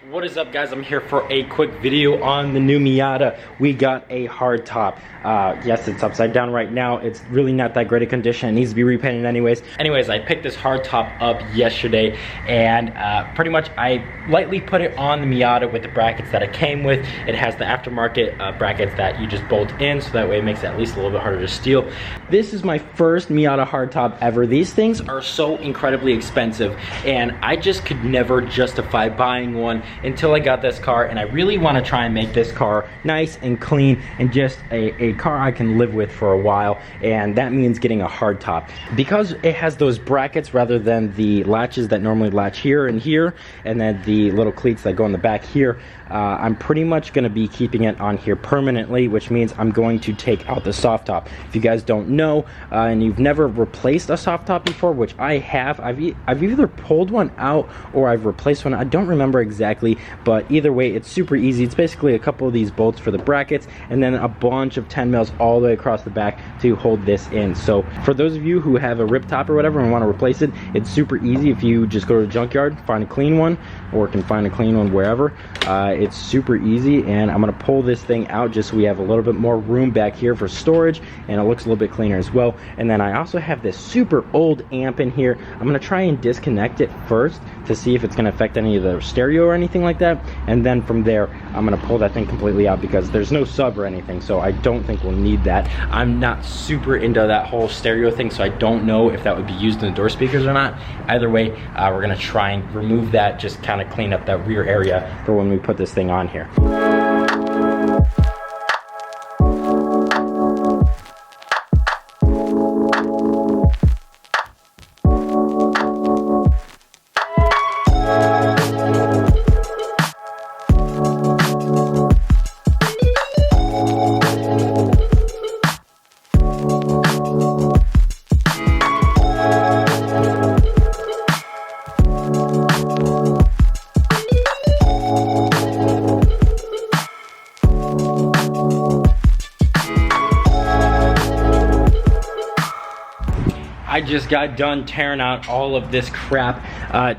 What is up, guys? I'm here for a quick video on the new Miata. We got a hard top. Yes, it's upside down right now. It's really not that great a condition. It needs to be repainted anyways. I picked this hard top up yesterday, and pretty much I lightly put it on the Miata with the brackets that it came with. It has the aftermarket brackets that you just bolt in, so that way it makes it at least a little bit harder to steal. This is my first Miata hard top ever. These things are so incredibly expensive, and I just could never justify buying one until I got this car, and I really want to try and make this car nice and clean and just a car I can live with for a while, and that means getting a hard top. Because it has those brackets rather than the latches that normally latch here and here, and then the little cleats that go in the back here, I'm pretty much going to be keeping it on here permanently, which means I'm going to take out the soft top. If you guys don't know, and you've never replaced a soft top before, which I have, I've either pulled one out or I've replaced one. I don't remember exactly, but either way, it's super easy. It's basically a couple of these bolts for the brackets and then a bunch of 10 mils all the way across the back to hold this in. So for those of you who have a rip top or whatever and want to replace it, it's super easy. If you just go to the junkyard, find a clean one, or can find a clean one wherever, it's super easy. And I'm going to pull this thing out just so we have a little bit more room back here for storage, and it looks a little bit cleaner as well. And then I also have this super old amp in here. I'm going to try and disconnect it first to see if it's going to affect any of the stereo or anything like that, and then from there I'm going to pull that thing completely out because there's no sub or anything, so I don't think we'll need that. I'm not super into that whole stereo thing, so I don't know if that would be used in the door speakers or not. Either way, we're going to try and remove that, just kind of clean up that rear area for when we put this thing on here. I just got done tearing out all of this crap.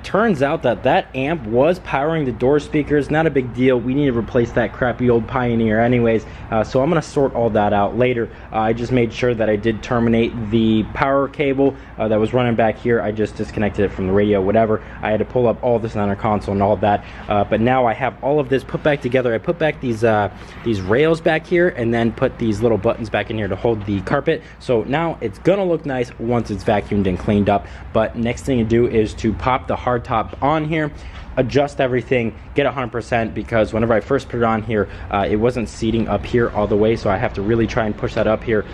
Turns out that amp was powering the door speakers. Not a big deal. We need to replace that crappy old Pioneer anyways. So I'm going to sort all that out later. I just made sure that I did terminate the power cable that was running back here. I just disconnected it from the radio, whatever. I had to pull up all the center console and all that. But now I have all of this put back together. I put back these rails back here and then put these little buttons back in here to hold the carpet. So now it's going to look nice once it's vacuumed and cleaned up. But next thing to do is to pop the hard top on here, adjust everything, get 100%, because whenever I first put it on here, it wasn't seating up here all the way, so I have to really try and push that up here,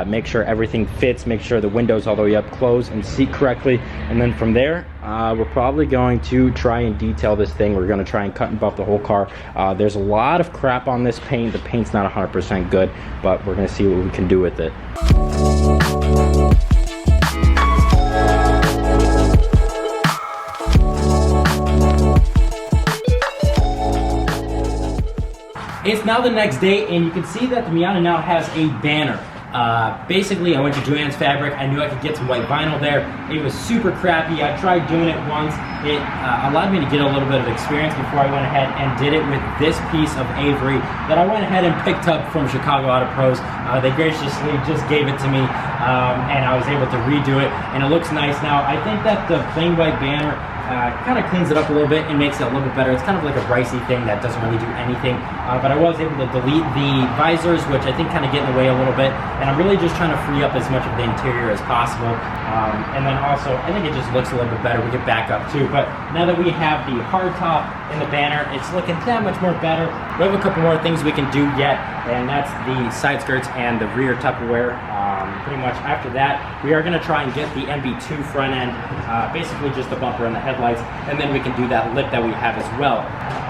make sure everything fits, make sure the windows all the way up close and seat correctly, and then from there we're probably going to try and detail this thing. We're going to try and cut and buff the whole car. There's a lot of crap on this paint. The paint's not 100% good, but we're going to see what we can do with it. It's now the next day, and you can see that the Miata now has a banner. Basically, I went to Joann's Fabric. I knew I could get some white vinyl there. It was super crappy. I tried doing it once. It allowed me to get a little bit of experience before I went ahead and did it with this piece of Avery that I went ahead and picked up from Chicago Auto Pros. They graciously just gave it to me, and I was able to redo it, and it looks nice now. I think that the plain white banner kind of cleans it up a little bit and makes it a little bit better. It's kind of like a Bricey thing that doesn't really do anything, but I was able to delete the visors, which I think kind of get in the way a little bit, and I'm really just trying to free up as much of the interior as possible. And then also, I think it just looks a little bit better. We get back up too, but now that we have the hard top and the banner, it's looking that much more better. We have a couple more things we can do yet, and that's the side skirts and the rear Tupperware. Pretty much after that, we are going to try and get the MB2 front end, basically just the bumper and the headlights, and then we can do that lip that we have as well.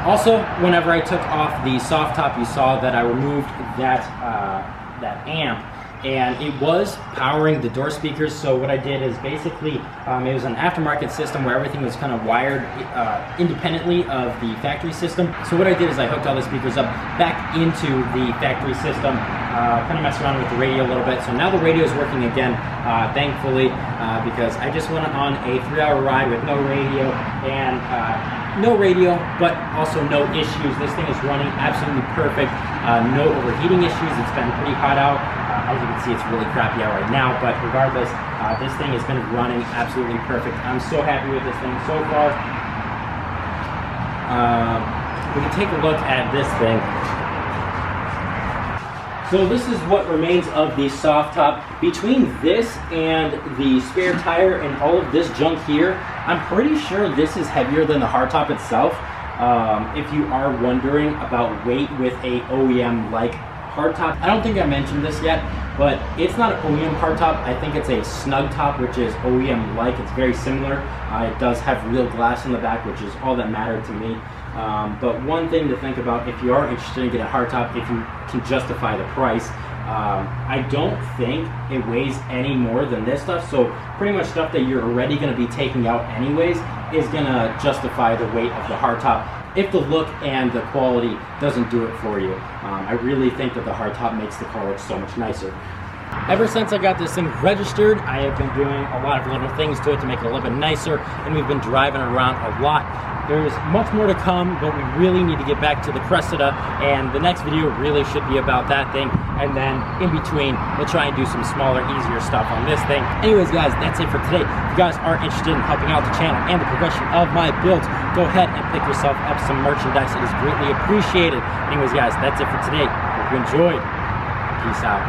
Also, whenever I took off the soft top, you saw that I removed that amp, and it was powering the door speakers. So what I did is basically, it was an aftermarket system where everything was kind of wired independently of the factory system. So what I did is I hooked all the speakers up back into the factory system, kind of messed around with the radio a little bit. So now the radio is working again, thankfully, because I just went on a 3-hour ride with no radio, and no radio, but also no issues. This thing is running absolutely perfect. No overheating issues. It's been pretty hot out. As you can see, it's really crappy out right now, but regardless, this thing has been running absolutely perfect. I'm so happy with this thing so far. We can take a look at this thing. So this is what remains of the soft top. Between this and the spare tire and all of this junk here, I'm pretty sure this is heavier than the hardtop itself. If you are wondering about weight with a OEM-like hardtop, I don't think I mentioned this yet, but it's not an OEM hardtop. I think it's a snug top, which is OEM-like. It's very similar. It does have real glass in the back, which is all that mattered to me. But one thing to think about if you are interested in getting a hardtop, if you can justify the price, I don't think it weighs any more than this stuff. So pretty much stuff that you're already going to be taking out anyways is going to justify the weight of the hardtop if the look and the quality doesn't do it for you. I really think that the hardtop makes the car look so much nicer. Ever since I got this thing registered, I have been doing a lot of little things to it to make it a little bit nicer, and we've been driving around a lot. There's much more to come, but we really need to get back to the Cressida, and the next video really should be about that thing, and then in between, we'll try and do some smaller, easier stuff on this thing. Anyways, guys, that's it for today. If you guys are interested in helping out the channel and the progression of my builds, go ahead and pick yourself up some merchandise. It is greatly appreciated. Anyways, guys, that's it for today. Hope you enjoyed. Peace out.